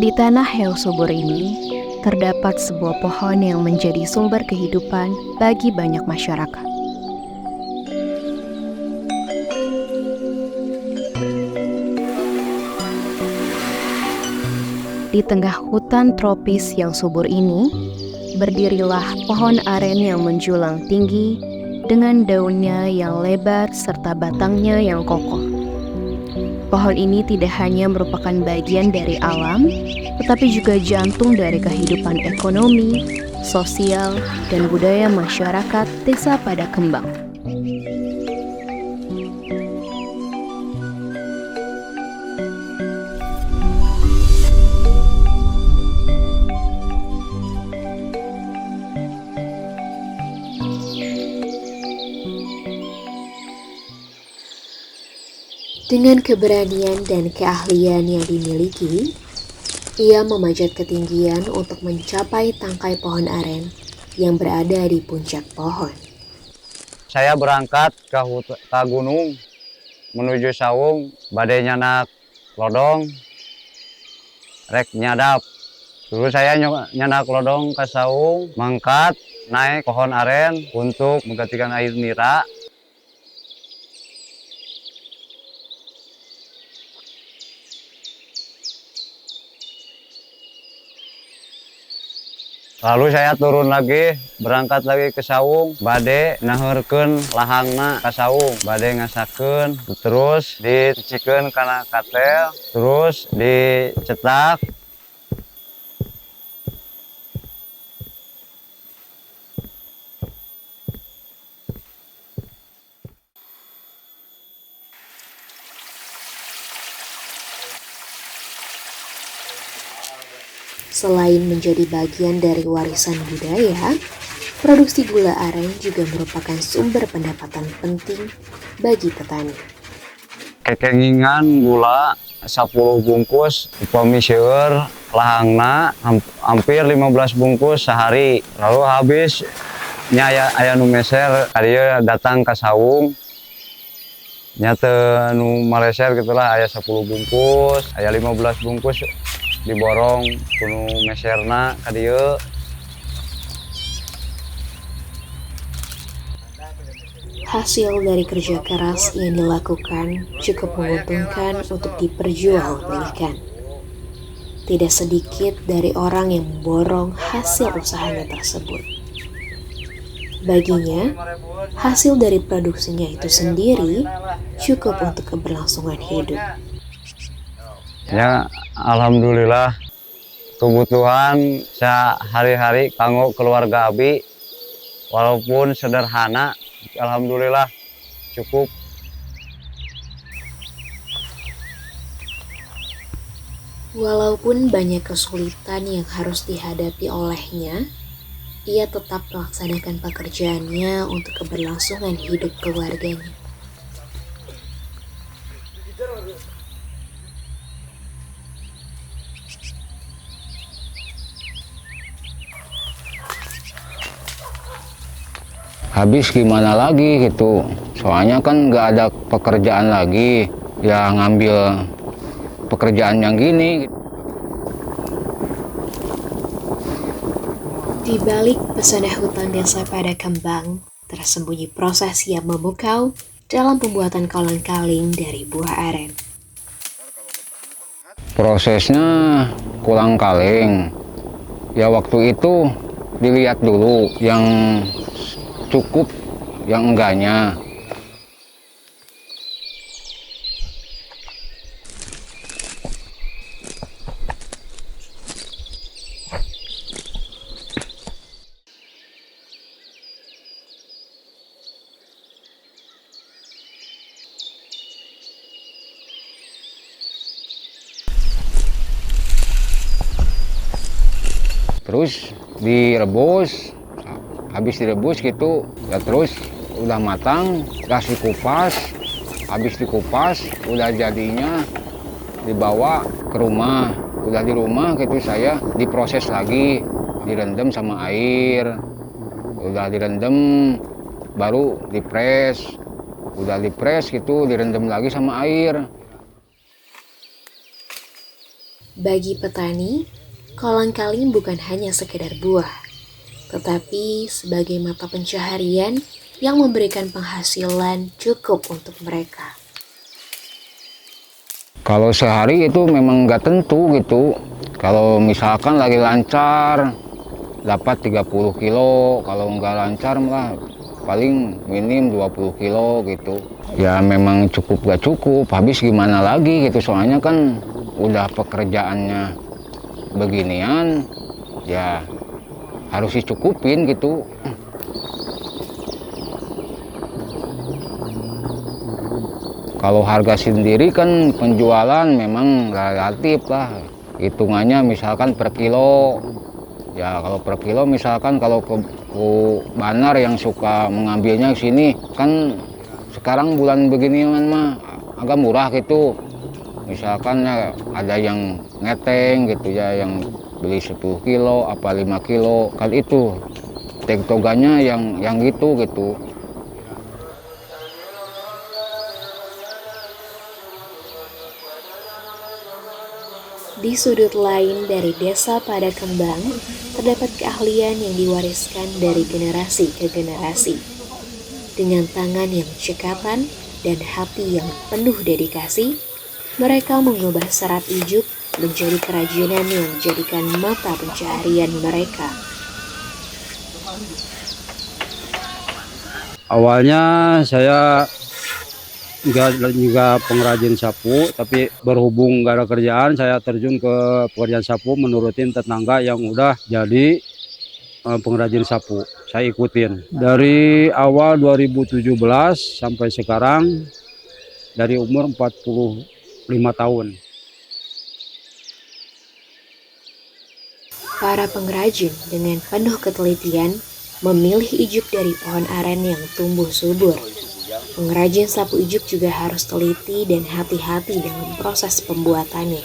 Di tanah yang subur ini, terdapat sebuah pohon yang menjadi sumber kehidupan bagi banyak masyarakat. Di tengah hutan tropis yang subur ini, berdirilah pohon aren yang menjulang tinggi dengan daunnya yang lebar serta batangnya yang kokoh. Pohon ini tidak hanya merupakan bagian dari alam, tetapi juga jantung dari kehidupan ekonomi, sosial, dan budaya masyarakat desa Padakembang. Dengan keberanian dan keahlian yang dimiliki, ia memanjat ketinggian untuk mencapai tangkai pohon aren yang berada di puncak pohon. Saya berangkat ke gunung menuju Sawung, badai nyanak lodong, rek nyadap. Dulu saya nyanak lodong ke Sawung, mangkat naik pohon aren untuk menggantikan air nira. Lalu saya turun lagi, berangkat lagi ke Sawung, bade naheurkeun lahangna ka Sawung, bade ngasakeun, terus dicicikeun kana katel, terus dicetak. Selain menjadi bagian dari warisan budaya, produksi gula aren juga merupakan sumber pendapatan penting bagi petani. Kekengingan gula 10 bungkus, upami seueur lahangna hampir 15 bungkus sehari. Lalu habis nya aya nu meser kadieu datang ka Sawung. Nya teu nu maleser gitulah, aya 10 bungkus, aya 15 bungkus diborong kuno meserna ka dieu. Hasil dari kerja keras yang dilakukan cukup menguntungkan untuk diperjualbelikan. Tidak sedikit dari orang yang memborong hasil usahanya tersebut. Baginya, hasil dari produksinya itu sendiri cukup untuk keberlangsungan hidup. Ya, alhamdulillah kebutuhan sehari-hari kanggo keluarga abi walaupun sederhana, alhamdulillah cukup. Walaupun banyak kesulitan yang harus dihadapi olehnya, ia tetap melaksanakan pekerjaannya untuk keberlangsungan hidup keluarganya. Habis gimana lagi gitu, soalnya kan nggak ada pekerjaan lagi, ya ngambil pekerjaan yang gini. Di balik pesona hutan desa Padakembang, tersembunyi proses yang memukau dalam pembuatan kolang-kaling dari buah aren. Prosesnya kurang kaleng, ya waktu itu dilihat dulu yang cukup, yang enggaknya. Terus direbus, habis direbus gitu ya, terus udah matang kasih kupas, habis dikupas udah jadinya dibawa ke rumah. Udah di rumah gitu saya diproses lagi, direndam sama air, udah direndam baru dipres, udah dipres gitu direndam lagi sama air. Bagi petani, kolang-kaling bukan hanya sekedar buah, tetapi sebagai mata pencaharian yang memberikan penghasilan cukup untuk mereka. Kalau sehari itu memang nggak tentu gitu. Kalau misalkan lagi lancar dapat 30 kilo, kalau nggak lancar malah paling minim 20 kilo gitu. Ya memang cukup gak cukup, habis gimana lagi gitu, soalnya kan udah pekerjaannya beginian, ya harus dicukupin gitu. Kalau harga sendiri kan penjualan memang relatif lah, hitungannya misalkan per kilo. Ya kalau per kilo misalkan kalau ke Banar yang suka mengambilnya ke sini kan sekarang bulan beginian mah agak murah gitu. Misalkan ya ada yang ngeteng gitu ya, yang beli 10 kilo apa 5 kilo kan itu tektoganya yang gitu. Di sudut lain dari desa Padakembang, terdapat keahlian yang diwariskan dari generasi ke generasi. Dengan tangan yang cekatan dan hati yang penuh dedikasi, mereka mengubah serat ijuk menjadi kerajinan yang menjadikan mata pencaharian mereka. Awalnya saya juga pengrajin sapu, tapi berhubung gak ada kerjaan, saya terjun ke pekerjaan sapu menurutin tetangga yang udah jadi pengrajin sapu. Saya ikutin dari awal 2017 sampai sekarang, dari umur 45 tahun. Para pengrajin dengan penuh ketelitian memilih ijuk dari pohon aren yang tumbuh subur. Pengrajin sapu ijuk juga harus teliti dan hati-hati dalam proses pembuatannya.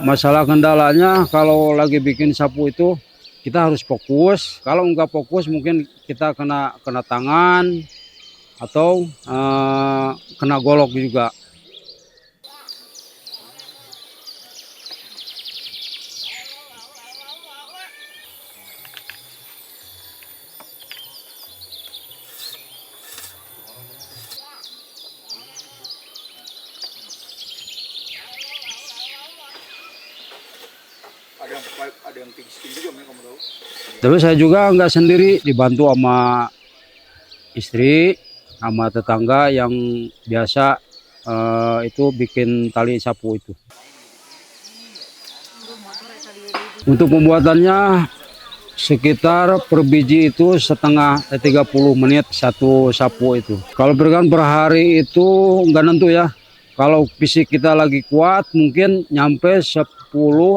Masalah kendalanya kalau lagi bikin sapu itu kita harus fokus. Kalau nggak fokus mungkin kita kena tangan atau kena golok juga. Terus saya juga nggak sendiri, dibantu sama istri, sama tetangga yang biasa itu bikin tali sapu itu. Untuk pembuatannya sekitar per biji itu 30 menit satu sapu itu. Kalau bergantung per hari itu nggak nentu ya. Kalau fisik kita lagi kuat mungkin nyampe 10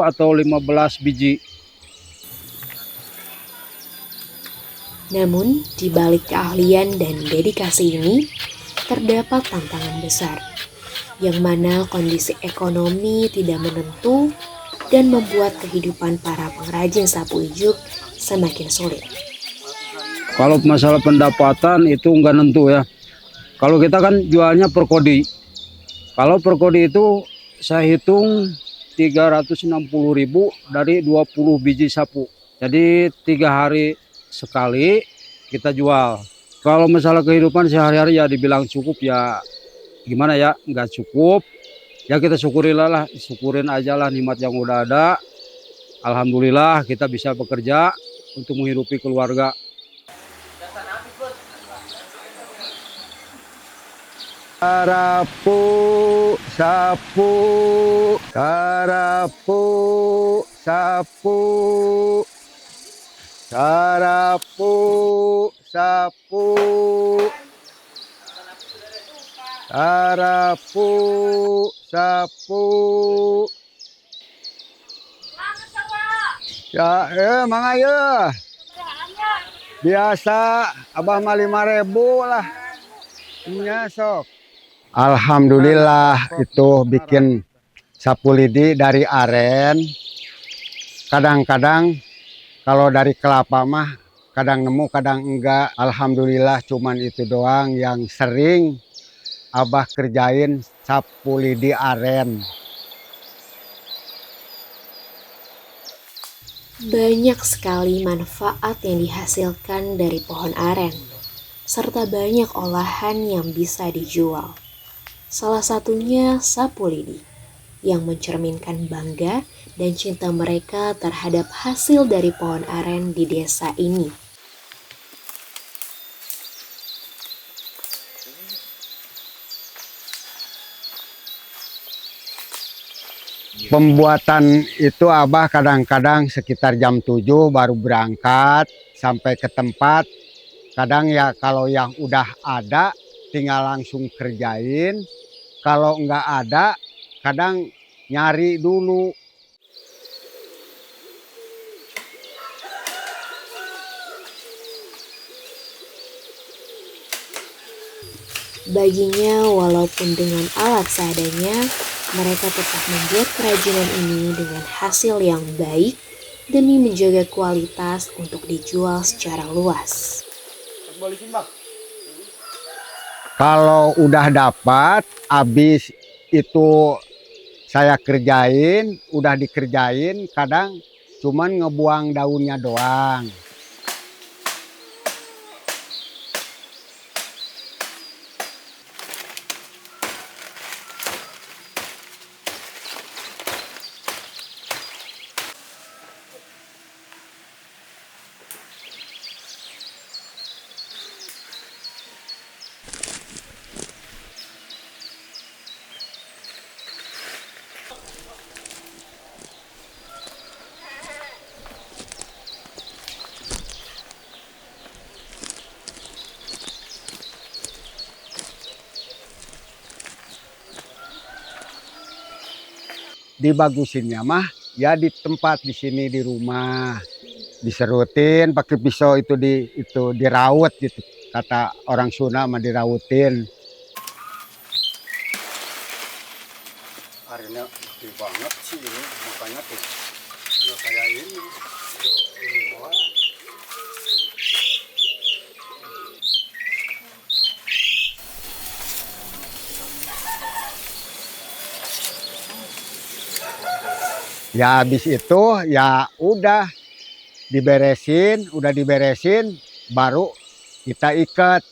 atau 15 biji. Namun, di balik keahlian dan dedikasi ini, terdapat tantangan besar, yang mana kondisi ekonomi tidak menentu dan membuat kehidupan para pengrajin sapu ijuk semakin sulit. Kalau masalah pendapatan itu nggak nentu ya. Kalau kita kan jualnya per kodi. Kalau per kodi itu saya hitung 360.000 dari 20 biji sapu. Jadi 3 hari sekali kita jual. Kalau masalah kehidupan sehari-hari ya dibilang cukup ya gimana ya, nggak cukup. Ya kita syukurin aja lah nikmat yang udah ada. Alhamdulillah kita bisa bekerja untuk menghidupi keluarga. Sapu, sapu, sapu, sapu, sapu, sapu, sapu, sapu. Ya, mang ayo. Biasa, abah mah 5.000 lah. Iya sok. Alhamdulillah itu bikin sapu lidi dari aren. Kadang-kadang kalau dari kelapa mah kadang nemu kadang enggak. Alhamdulillah cuman itu doang yang sering. Abah kerjain sapu lidi aren. Banyak sekali manfaat yang dihasilkan dari pohon aren, serta banyak olahan yang bisa dijual. Salah satunya sapu lidi, yang mencerminkan bangga dan cinta mereka terhadap hasil dari pohon aren di desa ini. Pembuatan itu Abah kadang-kadang sekitar jam 7 baru berangkat sampai ke tempat. Kadang ya kalau yang udah ada tinggal langsung kerjain. Kalau nggak ada kadang nyari dulu. Baginya, walaupun dengan alat seadanya, mereka tetap membuat kerajinan ini dengan hasil yang baik demi menjaga kualitas untuk dijual secara luas. Kalau udah dapat, habis itu saya kerjain, udah dikerjain, kadang cuman ngebuang daunnya doang. Dibagusinnya mah ya di tempat di sini di rumah diserutin pakai pisau itu diraut gitu, kata orang Sunda mah dirautin. Akhirnya gede banget sih ini, makanya tuh nggak kayak ini. Tuh, ini bawah. Ya habis itu ya udah diberesin baru kita ikat.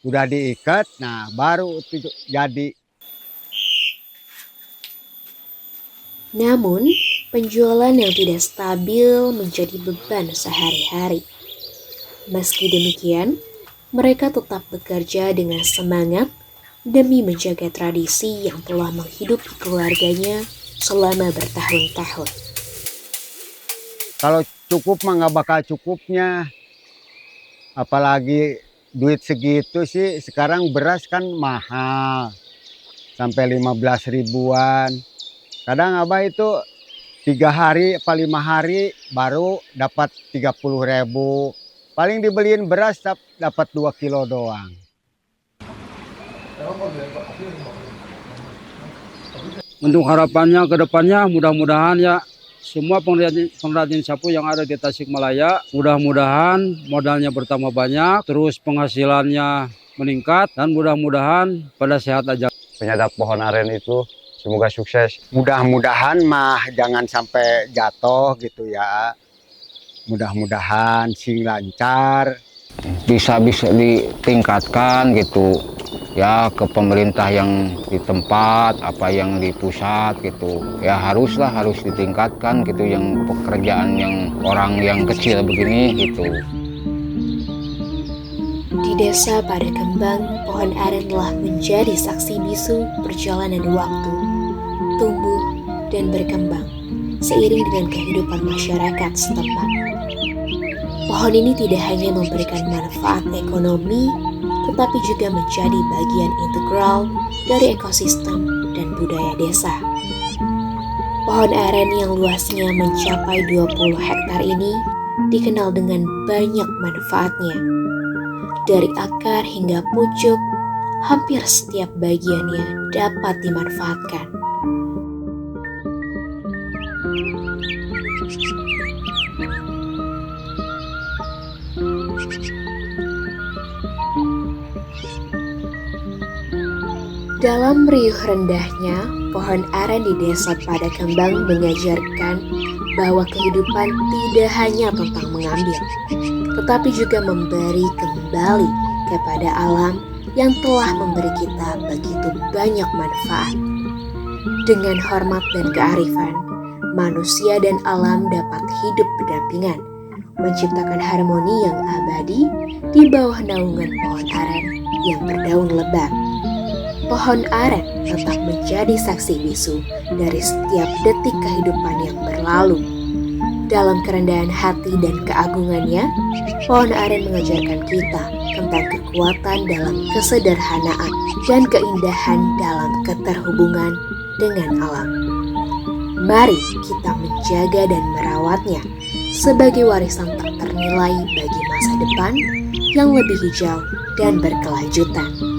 Udah diikat, nah baru itu jadi. Namun, penjualan yang tidak stabil menjadi beban sehari-hari. Meski demikian, mereka tetap bekerja dengan semangat demi menjaga tradisi yang telah menghidupi keluarganya selama bertahun-tahun. Kalau cukup mah nggak bakal cukupnya. Apalagi duit segitu sih, sekarang beras kan mahal. Sampai 15 ribuan. Kadang Abah itu 3 hari apa 5 hari baru dapat 30 ribu. Paling dibeliin beras dapat 2 kilo doang. Untuk harapannya ke depannya mudah-mudahan ya semua pengrajin sapu yang ada di Tasikmalaya mudah-mudahan modalnya bertambah banyak, terus penghasilannya meningkat dan mudah-mudahan pada sehat aja. Penyadap pohon aren itu semoga sukses. Mudah-mudahan mah jangan sampai jatuh gitu ya. Mudah-mudahan sing lancar. Bisa ditingkatkan gitu ya ke pemerintah yang di tempat apa yang di pusat gitu ya harus ditingkatkan gitu yang pekerjaan yang orang yang kecil begini gitu. Di desa Padakembang, pohon aren telah menjadi saksi bisu perjalanan waktu, tumbuh dan berkembang seiring dengan kehidupan masyarakat setempat. Pohon ini tidak hanya memberikan manfaat ekonomi, tetapi juga menjadi bagian integral dari ekosistem dan budaya desa. Pohon aren yang luasnya mencapai 20 hektar ini dikenal dengan banyak manfaatnya. Dari akar hingga pucuk, hampir setiap bagiannya dapat dimanfaatkan. Dalam riuh rendahnya, pohon aren di desa Padakembang mengajarkan bahwa kehidupan tidak hanya tentang mengambil, tetapi juga memberi kembali kepada alam yang telah memberi kita begitu banyak manfaat. Dengan hormat dan kearifan, manusia dan alam dapat hidup berdampingan, menciptakan harmoni yang abadi di bawah naungan pohon aren yang berdaun lebat. Pohon aren tetap menjadi saksi bisu dari setiap detik kehidupan yang berlalu. Dalam kerendahan hati dan keagungannya, pohon aren mengajarkan kita tentang kekuatan dalam kesederhanaan dan keindahan dalam keterhubungan dengan alam. Mari kita menjaga dan merawatnya sebagai warisan tak ternilai bagi masa depan yang lebih hijau dan berkelanjutan.